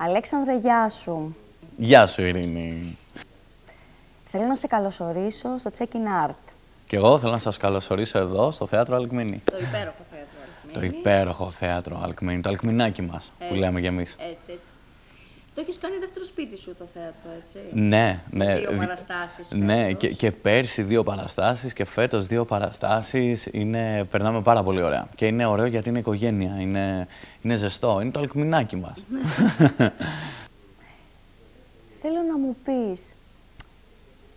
Αλέξανδρε, γεια σου. Γεια σου, Ειρήνη. Θέλω να σε καλωσορίσω στο Check-in Art. Και εγώ θέλω να σας καλωσορίσω εδώ, στο Θέατρο Αλκμήνη. Το υπέροχο Θέατρο Αλκμήνη. Το υπέροχο Θέατρο Αλκμήνη, το Αλκμηνάκι μας, που λέμε κι εμείς. Έτσι. Το έχεις κάνει δεύτερο σπίτι σου το θέατρο, έτσι. Ναι. Δύο παραστάσεις. Ναι, και πέρσι 2 παραστάσεις και φέτος 2 παραστάσεις. Περνάμε πάρα πολύ ωραία. Και είναι ωραίο γιατί είναι οικογένεια, είναι ζεστό, είναι το Αλκμηνάκι μας. Θέλω να μου πεις,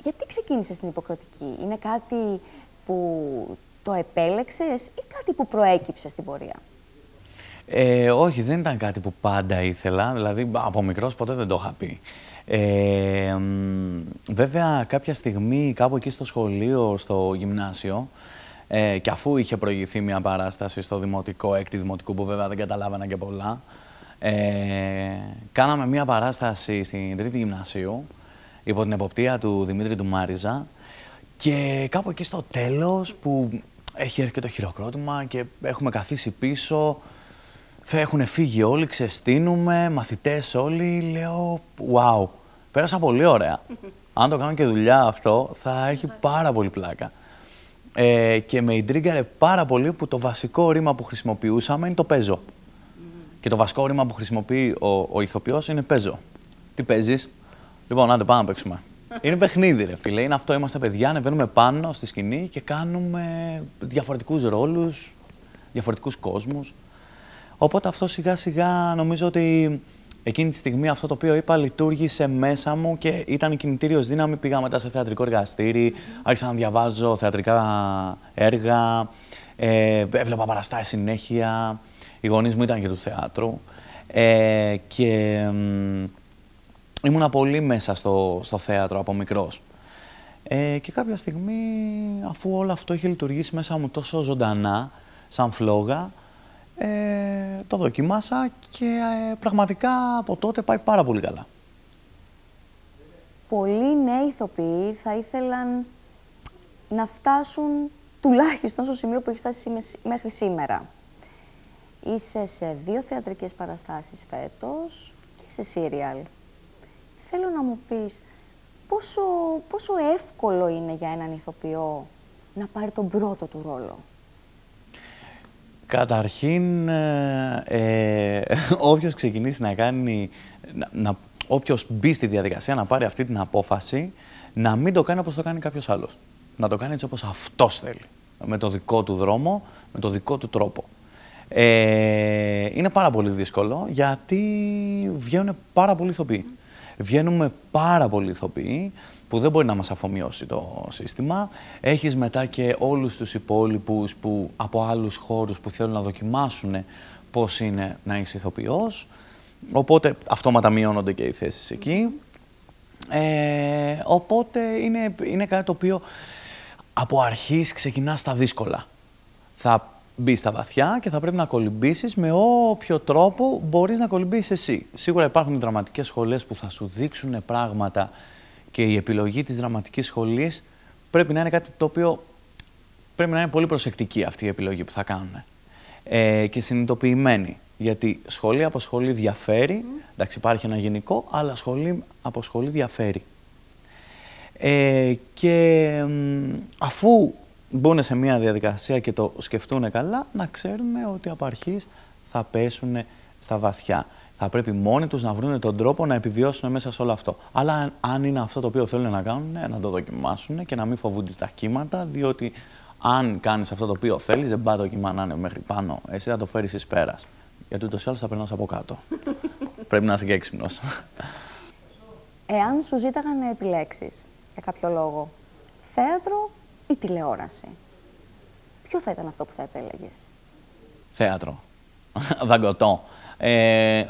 γιατί ξεκίνησες την υποκριτική? Είναι κάτι που το επέλεξες ή κάτι που προέκυψε στην πορεία? Όχι, δεν ήταν κάτι που πάντα ήθελα, δηλαδή από μικρός ποτέ δεν το είχα πει. Βέβαια, κάποια στιγμή, κάπου εκεί στο σχολείο, στο γυμνάσιο, και αφού είχε προηγηθεί μια παράσταση στο δημοτικό, έκτη δημοτικού, που βέβαια δεν καταλάβαινα και πολλά, κάναμε μια παράσταση στην τρίτη γυμνασίου, υπό την εποπτεία του Δημήτρη του Μάριζα, και κάπου εκεί στο τέλος, που έχει έρθει και το χειροκρότημα και έχουμε καθίσει πίσω, έχουν φύγει όλοι, ξεστείνουμε, μαθητές όλοι, λέω wow, πέρασα πολύ ωραία. Αν το κάνω και δουλειά αυτό, θα έχει πάρα πολύ πλάκα. Και με ιντρίγκαρε πάρα πολύ που το βασικό ρήμα που χρησιμοποιούσαμε είναι το παίζω. Και το βασικό ρήμα που χρησιμοποιεί ο ηθοποιός είναι παίζω. Τι παίζεις? Λοιπόν, άντε πάμε να παίξουμε. Είναι παιχνίδι, ρε φίλε. Είναι αυτό, είμαστε παιδιά, ανεβαίνουμε πάνω στη σκηνή και κάνουμε διαφορετικούς ρόλους, διαφορετικούς κόσμους. Οπότε αυτό σιγά σιγά νομίζω ότι εκείνη τη στιγμή αυτό το οποίο είπα λειτουργήσε μέσα μου και ήταν η κινητήριος δύναμη. Πήγα μετά σε θεατρικό εργαστήρι, άρχισα να διαβάζω θεατρικά έργα, έβλεπα παραστάσεις συνέχεια. Οι γονείς μου ήταν και του θεάτρου και ήμουνα πολύ μέσα στο θέατρο από μικρός. Και κάποια στιγμή, αφού όλο αυτό είχε λειτουργήσει μέσα μου τόσο ζωντανά, σαν φλόγα, το δοκιμάσα και πραγματικά από τότε πάει πάρα πολύ καλά. Πολλοί νέοι ηθοποιοί θα ήθελαν να φτάσουν τουλάχιστον στο σημείο που έχει φτάσει μέχρι σήμερα. Είσαι σε 2 θεατρικές παραστάσεις φέτος και σε σύριαλ. Θέλω να μου πεις πόσο εύκολο είναι για έναν ηθοποιό να πάρει τον πρώτο του ρόλο? Καταρχήν, όποιος ξεκινήσει να κάνει, όποιος μπει στη διαδικασία να πάρει αυτή την απόφαση, να μην το κάνει όπως το κάνει κάποιος άλλος. Να το κάνει έτσι όπως αυτός θέλει. Με το δικό του δρόμο, με το δικό του τρόπο. Είναι πάρα πολύ δύσκολο γιατί βγαίνουν πάρα πολλοί ηθοποιοί. Βγαίνουμε πάρα πολλοί ηθοποιοί που δεν μπορεί να μας αφομοιώσει το σύστημα. Έχεις μετά και όλους τους υπόλοιπους που, από άλλους χώρους που θέλουν να δοκιμάσουν πώς είναι να είσαι ηθοποιός. Οπότε αυτόματα μειώνονται και οι θέσεις εκεί. Οπότε είναι κάτι το οποίο από αρχής ξεκινά στα δύσκολα. Θα μπει στα βαθιά και θα πρέπει να κολυμπήσεις με όποιο τρόπο μπορείς να κολυμπήσεις εσύ. Σίγουρα υπάρχουν δραματικές σχολές που θα σου δείξουν πράγματα και η επιλογή της δραματικής σχολής πρέπει να είναι κάτι το οποίο πρέπει να είναι πολύ προσεκτική αυτή η επιλογή που θα κάνουν. Και συνειδητοποιημένη. Γιατί σχολή από σχολή διαφέρει. Εντάξει, υπάρχει ένα γενικό, αλλά σχολή από σχολή διαφέρει. Και αφού μπουν σε μια διαδικασία και το σκεφτούν καλά, να ξέρουν ότι από αρχής θα πέσουν στα βαθιά. Θα πρέπει μόνοι τους να βρουν τον τρόπο να επιβιώσουν μέσα σε όλο αυτό. Αλλά αν είναι αυτό το οποίο θέλουν να κάνουν, να το δοκιμάσουν και να μην φοβούνται τα κύματα, διότι αν κάνεις αυτό το οποίο θέλεις, δεν πάει το κύμα να είναι μέχρι πάνω. Εσύ θα το φέρεις εις πέρας. Γιατί ούτως ή άλλως θα περνάς από κάτω. Πρέπει να είσαι και έξυπνος. Εάν σου ζήταγαν να επιλέξεις για κάποιο λόγο θέατρο ή τηλεόραση, ποιο θα ήταν αυτό που θα επέλεγες? Θέατρο. Δαγκωτό.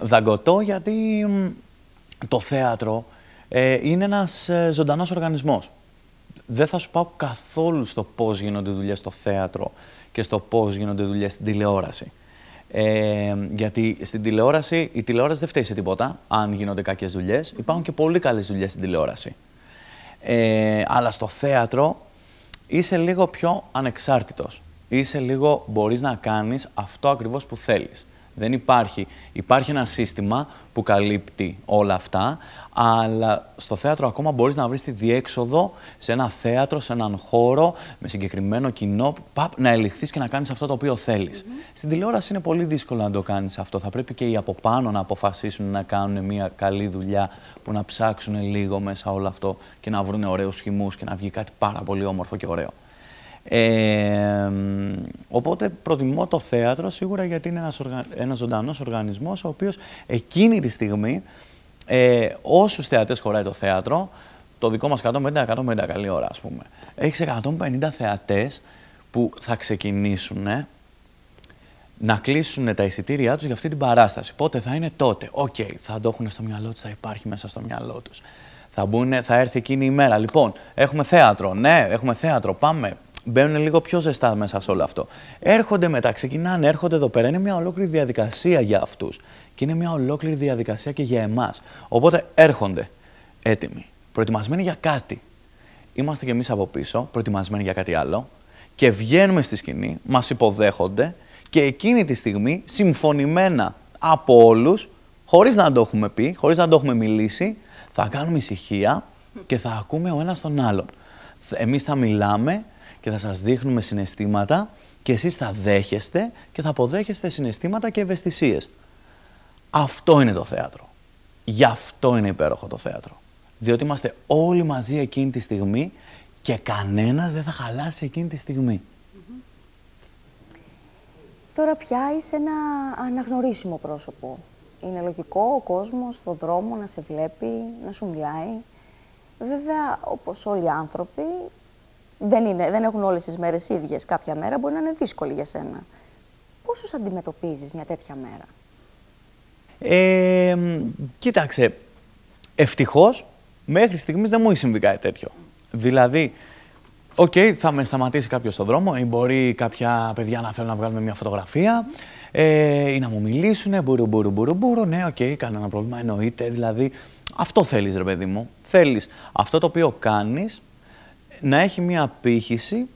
Δαγκωτό γιατί το θέατρο είναι ένας ζωντανός οργανισμός. Δεν θα σου πάω καθόλου στο πώς γίνονται δουλειές στο θέατρο και στο πώς γίνονται δουλειές στην τηλεόραση. Γιατί στην τηλεόραση, η τηλεόραση δεν φταίει σε τίποτα αν γίνονται κακές δουλειές. Υπάρχουν και πολύ καλές δουλειές στην τηλεόραση. Αλλά στο θέατρο είσαι λίγο πιο ανεξάρτητος. Είσαι λίγο, μπορείς να κάνεις αυτό ακριβώς που θέλεις. Δεν υπάρχει. Υπάρχει ένα σύστημα που καλύπτει όλα αυτά, αλλά στο θέατρο ακόμα μπορείς να βρεις τη διέξοδο σε ένα θέατρο, σε έναν χώρο, με συγκεκριμένο κοινό, να ελιχθείς και να κάνεις αυτό το οποίο θέλεις. Στην τηλεόραση είναι πολύ δύσκολο να το κάνεις αυτό. Θα πρέπει και οι από πάνω να αποφασίσουν να κάνουν μια καλή δουλειά, που να ψάξουν λίγο μέσα όλο αυτό και να βρουν ωραίους χυμούς και να βγει κάτι πάρα πολύ όμορφο και ωραίο. Οπότε προτιμώ το θέατρο σίγουρα, γιατί είναι ένας ζωντανός οργανισμός, ο οποίος εκείνη τη στιγμή όσους θεατές χωράει το θέατρο, το δικό μας 150 καλή ώρα ας πούμε, έχεις 150 θεατές που θα ξεκινήσουν να κλείσουν τα εισιτήριά τους για αυτή την παράσταση. Πότε θα είναι? Τότε. Οκ, θα το έχουν στο μυαλό τους, θα υπάρχει μέσα στο μυαλό τους. Θα έρθει εκείνη η μέρα. Λοιπόν, έχουμε θέατρο. Ναι, έχουμε θέατρο. Πάμε. Μπαίνουν λίγο πιο ζεστά μέσα σε όλο αυτό. Έρχονται μετά, ξεκινάνε, έρχονται εδώ πέρα. Είναι μια ολόκληρη διαδικασία για αυτούς. Και είναι μια ολόκληρη διαδικασία και για εμάς. Οπότε έρχονται έτοιμοι, προετοιμασμένοι για κάτι. Είμαστε κι εμείς από πίσω, προετοιμασμένοι για κάτι άλλο. Και βγαίνουμε στη σκηνή, μας υποδέχονται και εκείνη τη στιγμή, συμφωνημένα από όλους, χωρίς να το έχουμε πει, χωρίς να το έχουμε μιλήσει, θα κάνουμε ησυχία και θα ακούμε ο ένας τον άλλον. Εμείς θα μιλάμε και θα σας δείχνουμε συναισθήματα και εσείς θα δέχεστε και θα αποδέχεστε συναισθήματα και ευαισθησίες. Αυτό είναι το θέατρο. Γι' αυτό είναι υπέροχο το θέατρο. Διότι είμαστε όλοι μαζί εκείνη τη στιγμή και κανένας δεν θα χαλάσει εκείνη τη στιγμή. Τώρα πια είσαι ένα αναγνωρίσιμο πρόσωπο. Είναι λογικό ο κόσμος στον δρόμο να σε βλέπει, να σου μιλάει. Βέβαια, όπως όλοι οι άνθρωποι, δεν έχουν όλες τις μέρες ίδιες. Κάποια μέρα μπορεί να είναι δύσκολη για σένα. Πώς τους αντιμετωπίζεις μια τέτοια μέρα? Κοίταξε, ευτυχώς μέχρι στιγμής δεν μου έχει συμβεί κάτι τέτοιο. Δηλαδή, θα με σταματήσει κάποιος στον δρόμο ή μπορεί κάποια παιδιά να θέλουν να βγάλουμε μια φωτογραφία ή να μου μιλήσουν, μπουρου, ναι, κανένα πρόβλημα, εννοείται. Δηλαδή, αυτό θέλεις ρε παιδί μου. Θέλεις αυτό το οποίο κάνεις να έχει μια απήχηση,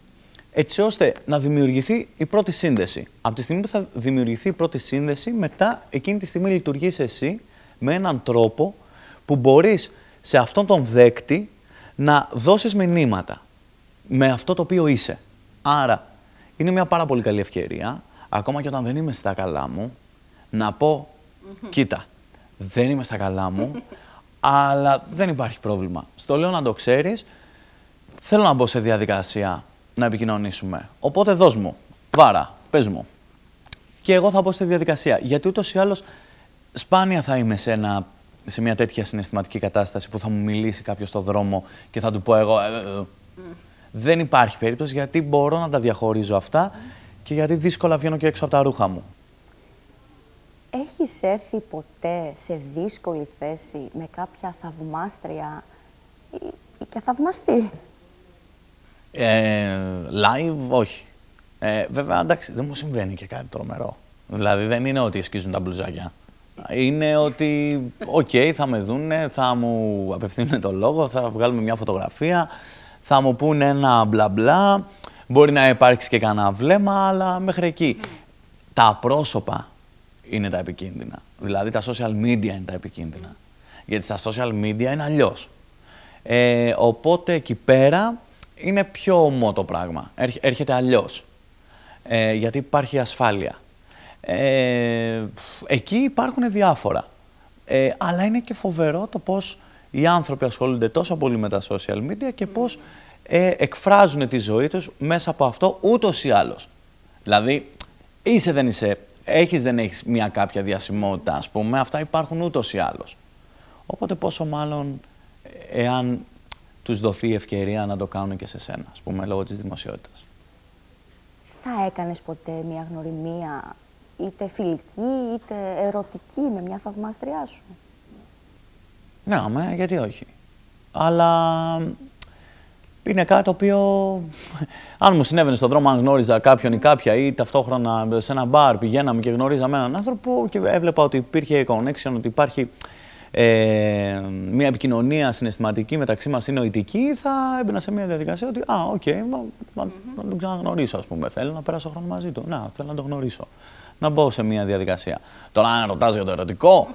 έτσι ώστε να δημιουργηθεί η πρώτη σύνδεση. Από τη στιγμή που θα δημιουργηθεί η πρώτη σύνδεση, μετά εκείνη τη στιγμή λειτουργείς εσύ με έναν τρόπο που μπορείς σε αυτόν τον δέκτη να δώσεις μηνύματα με αυτό το οποίο είσαι. Άρα, είναι μια πάρα πολύ καλή ευκαιρία, ακόμα και όταν δεν είμαι στα καλά μου, να πω, κοίτα, δεν είμαι στα καλά μου, αλλά δεν υπάρχει πρόβλημα. Στο λέω να το ξέρεις, θέλω να μπω σε διαδικασία να επικοινωνήσουμε. Οπότε δώσ' μου, βάρα, πες μου. Και εγώ θα μπω στη διαδικασία. Γιατί ούτως ή άλλως σπάνια θα είμαι σε μια τέτοια συναισθηματική κατάσταση που θα μου μιλήσει κάποιος στον δρόμο και θα του πω εγώ. Δεν υπάρχει περίπτωση, γιατί μπορώ να τα διαχωρίζω αυτά και γιατί δύσκολα βγαίνω και έξω από τα ρούχα μου. Έχεις έρθει ποτέ σε δύσκολη θέση με κάποια θαυμάστρια ή και θαυμαστή? Live, όχι. Βέβαια, εντάξει, δεν μου συμβαίνει και κάτι τρομερό. Δηλαδή, δεν είναι ότι σκίζουν τα μπλουζάκια. Είναι ότι, θα με δούνε, θα μου απευθύνουν το λόγο, θα βγάλουμε μια φωτογραφία, θα μου πούνε ένα μπλα μπλα, μπορεί να υπάρξει και κανένα βλέμμα, αλλά μέχρι εκεί. Τα πρόσωπα είναι τα επικίνδυνα. Δηλαδή, τα social media είναι τα επικίνδυνα. Γιατί στα social media είναι αλλιώς. Οπότε, εκεί πέρα είναι πιο ομό το πράγμα. Έρχεται αλλιώς. Γιατί υπάρχει ασφάλεια. Εκεί υπάρχουν διάφορα. Αλλά είναι και φοβερό το πώς οι άνθρωποι ασχολούνται τόσο πολύ με τα social media και πώς εκφράζουν τη ζωή τους μέσα από αυτό ούτως ή άλλως. Δηλαδή, είσαι δεν είσαι, έχεις δεν έχεις μια κάποια διασημότητα, ας πούμε, αυτά υπάρχουν ούτως ή άλλως. Οπότε πόσο μάλλον εάν τους δοθεί η ευκαιρία να το κάνουν και σε σένα, ας πούμε, λόγω της δημοσιότητας. Θα έκανες ποτέ μια γνωριμία, είτε φιλική είτε ερωτική, με μια θαυμάστριά σου? Ναι, γιατί όχι. Αλλά είναι κάτι το οποίο, αν μου συνέβαινε στον δρόμο, αν γνώριζα κάποιον ή κάποια ή ταυτόχρονα σε ένα μπαρ πηγαίναμε και γνωρίζαμε έναν άνθρωπο και έβλεπα ότι υπήρχε connection, ότι υπάρχει μια επικοινωνία συναισθηματική μεταξύ μας ή νοητική, θα έμπαινα σε μια διαδικασία ότι να τον ξαναγνωρίσω, ας πούμε. Θέλω να περάσω χρόνο μαζί του. Να, θέλω να τον γνωρίσω. να μπω σε μια διαδικασία. Τώρα, αν ρωτάς για το ερωτικό,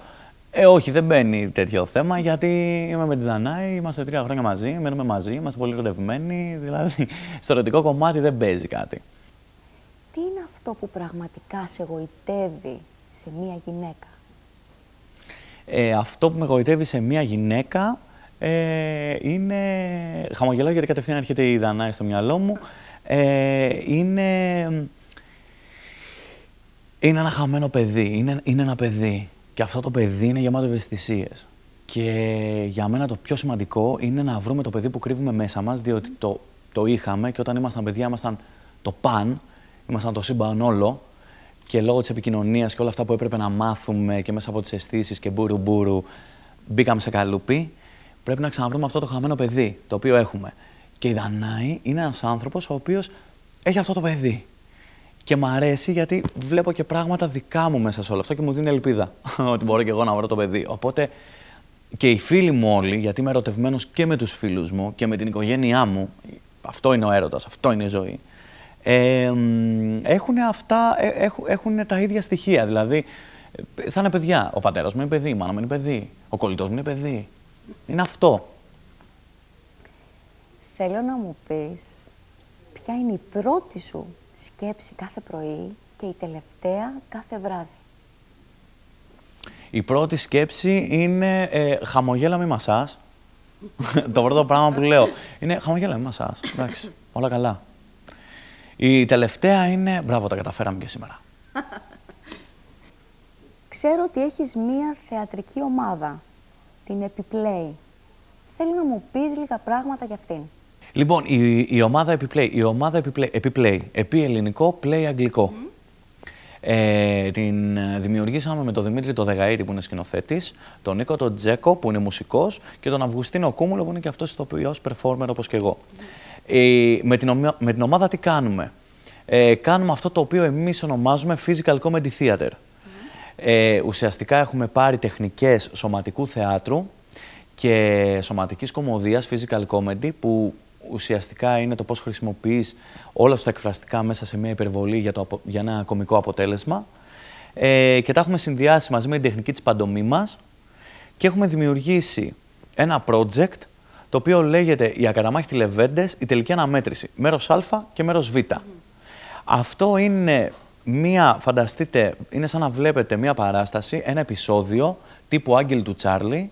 όχι, δεν μπαίνει τέτοιο θέμα, γιατί είμαι με τη Δανάη, είμαστε 3 χρόνια μαζί, μένουμε μαζί, είμαστε πολύ ερωτευμένοι. Δηλαδή, στο ερωτικό κομμάτι δεν παίζει κάτι. Τι είναι αυτό που πραγματικά σε γοητεύει σε μια γυναίκα? Αυτό που με γοητεύει σε μια γυναίκα είναι. Χαμογελάω γιατί κατευθείαν έρχεται η Δανάη στο μυαλό μου. Είναι ένα χαμένο παιδί. Είναι ένα παιδί. Και αυτό το παιδί είναι γεμάτο ευαισθησίες. Και για μένα το πιο σημαντικό είναι να βρούμε το παιδί που κρύβουμε μέσα μας, διότι το είχαμε και όταν ήμασταν παιδιά ήμασταν το παν, ήμασταν το σύμπαν όλο. Και λόγω της επικοινωνίας και όλα αυτά που έπρεπε να μάθουμε και μέσα από τις αισθήσεις και μπούρου μπήκαμε σε καλούπι, πρέπει να ξαναβρούμε αυτό το χαμένο παιδί, το οποίο έχουμε. Και η Δανάη είναι ένας άνθρωπος ο οποίος έχει αυτό το παιδί. Και μ' αρέσει γιατί βλέπω και πράγματα δικά μου μέσα σε όλο αυτό και μου δίνει ελπίδα ότι μπορώ και εγώ να βρω το παιδί. Οπότε και οι φίλοι μου όλοι, γιατί είμαι ερωτευμένος και με τους φίλους μου και με την οικογένειά μου, αυτό είναι ο έρωτας, αυτό είναι η ζωή. Έχουν τα ίδια στοιχεία. Δηλαδή, θα είναι παιδιά. Ο πατέρας μου είναι παιδί, η μάνα μου είναι παιδί, ο κολλητός μου είναι παιδί. Είναι αυτό. Θέλω να μου πεις ποια είναι η πρώτη σου σκέψη κάθε πρωί και η τελευταία κάθε βράδυ. Η πρώτη σκέψη είναι χαμογέλα μη μασάς. Το πρώτο πράγμα που λέω είναι χαμογέλα μη μασάς. Εντάξει, όλα καλά. Η τελευταία είναι μπράβο, τα καταφέραμε και σήμερα. Ξέρω ότι έχεις μία θεατρική ομάδα, την Επιplay. Θέλω να μου πεις λίγα πράγματα για αυτήν. Λοιπόν, η ομάδα Επιplay, επί ελληνικό, play αγγλικό. Την δημιουργήσαμε με τον Δημήτρη το Δεγαΐρη που είναι σκηνοθέτης, τον Νίκο τον Τζέκο που είναι μουσικός και τον Αυγουστίνο Κούμουλο που είναι και αυτός ηθοποιός, performer όπως και εγώ. Με την ομάδα τι κάνουμε? Κάνουμε αυτό το οποίο εμείς ονομάζουμε physical comedy theater. Ουσιαστικά έχουμε πάρει τεχνικές σωματικού θεάτρου και σωματικής κωμωδίας, physical comedy, που ουσιαστικά είναι το πώς χρησιμοποιείς όλα τα εκφραστικά μέσα σε μια υπερβολή για ένα κωμικό αποτέλεσμα. Και τα έχουμε συνδυάσει μαζί με την τεχνική της παντομήμας και έχουμε δημιουργήσει ένα project το οποίο λέγεται «Οι ακαταμάχητοι λεβέντες, η τελική αναμέτρηση». Μέρος Α και μέρος Β. Αυτό είναι φανταστείτε, είναι σαν να βλέπετε μία παράσταση, ένα επεισόδιο τύπου Άγγελοι του Τσάρλι,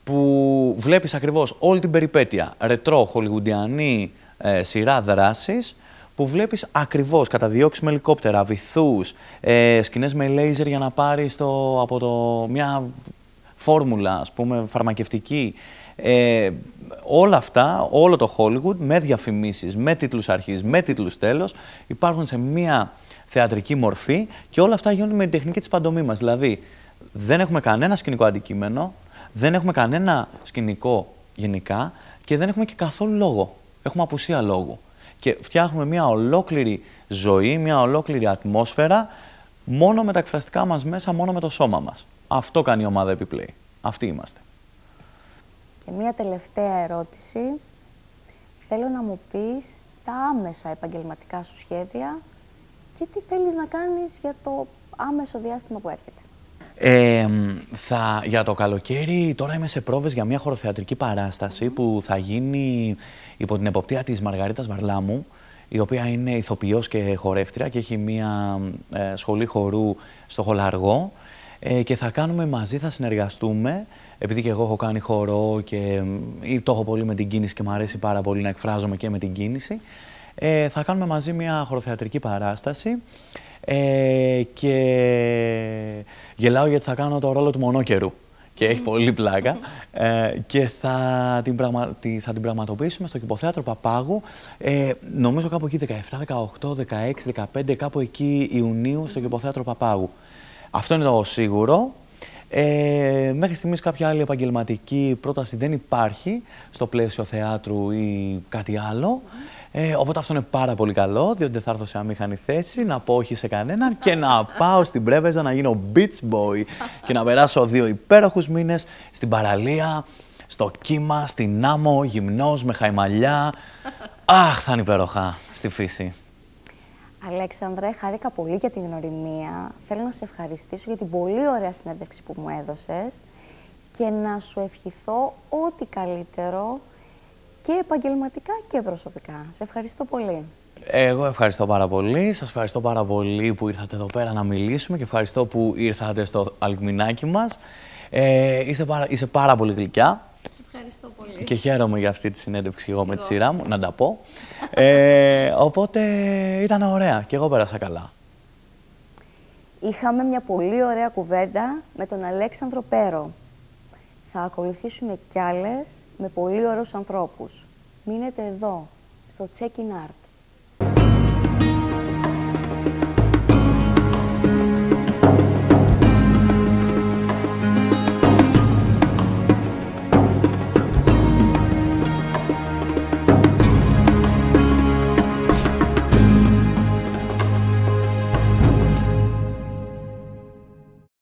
που βλέπεις ακριβώς όλη την περιπέτεια, ρετρό, χολιγουντιανή σειρά δράσης, που βλέπεις ακριβώς καταδιώξεις με ελικόπτερα, βυθούς, σκηνές με λέιζερ για να πάρεις μια φόρμουλα, ας πούμε, φαρμακευτική. Όλα αυτά, όλο το Hollywood, με διαφημίσεις, με τίτλους αρχής, με τίτλους τέλος, υπάρχουν σε μία θεατρική μορφή και όλα αυτά γίνονται με την τεχνική της παντομήμας. Δηλαδή, δεν έχουμε κανένα σκηνικό αντικείμενο, δεν έχουμε κανένα σκηνικό γενικά και δεν έχουμε και καθόλου λόγο. Έχουμε απουσία λόγου. Και φτιάχνουμε μια ολόκληρη ζωή, μια ολόκληρη ατμόσφαιρα μόνο με τα εκφραστικά μας μέσα, μόνο με το σώμα μας. Αυτό κάνει η ομάδα Επιplay. Αυτοί είμαστε. Και μία τελευταία ερώτηση. Θέλω να μου πεις τα άμεσα επαγγελματικά σου σχέδια και τι θέλεις να κάνεις για το άμεσο διάστημα που έρχεται. Για το καλοκαίρι τώρα είμαι σε πρόβες για μια χοροθεατρική παράσταση που θα γίνει υπό την εποπτεία της Μαργαρίτας Βαρλάμου, η οποία είναι ηθοποιός και χορεύτρια και έχει μια σχολή χορού στο Χολαργό και θα κάνουμε μαζί, θα συνεργαστούμε, επειδή και εγώ έχω κάνει χορό και το έχω πολύ με την κίνηση και μου αρέσει πάρα πολύ να εκφράζομαι και με την κίνηση. Θα κάνουμε μαζί μια χοροθεατρική παράσταση και γελάω γιατί θα κάνω το ρόλο του μονόκερου και έχει πολύ πλάκα και θα την πραγματοποιήσουμε στο Κηποθέατρο Παπάγου, νομίζω κάπου εκεί 17, 18, 16, 15, κάπου εκεί Ιουνίου στο Κηποθέατρο Παπάγου. Αυτό είναι το σίγουρο. Μέχρι στιγμής κάποια άλλη επαγγελματική πρόταση δεν υπάρχει στο πλαίσιο θεάτρου ή κάτι άλλο. Οπότε αυτό είναι πάρα πολύ καλό, διότι δεν θα έρθω σε αμήχανη θέση, να πω όχι σε κανέναν και να πάω στην Πρέβεζα να γίνω beach boy και να περάσω 2 υπέροχους μήνες στην παραλία, στο κύμα, στην άμμο, γυμνός, με χαϊμαλιά. Αχ, θα είναι υπέροχα στη φύση. Αλέξανδρε, χάρηκα πολύ για την γνωριμία. Θέλω να σε ευχαριστήσω για την πολύ ωραία συνέντευξη που μου έδωσες και να σου ευχηθώ ό,τι καλύτερο και επαγγελματικά και προσωπικά. Σε ευχαριστώ πολύ. Εγώ ευχαριστώ πάρα πολύ. Σας ευχαριστώ πάρα πολύ που ήρθατε εδώ πέρα να μιλήσουμε και ευχαριστώ που ήρθατε στο αλκμηνάκι μας. Είσαι πάρα πολύ γλυκιά. Σε ευχαριστώ πολύ. Και χαίρομαι για αυτή τη συνέντευξη εγώ με τη σειρά μου, να τα πω. Οπότε ήταν ωραία και εγώ πέρασα καλά. Είχαμε μια πολύ ωραία κουβέντα με τον Αλέξανδρο Πέρο. Θα ακολουθήσουν κι άλλες με πολύ ωραίους ανθρώπους. Μείνετε εδώ, στο Check-in Art.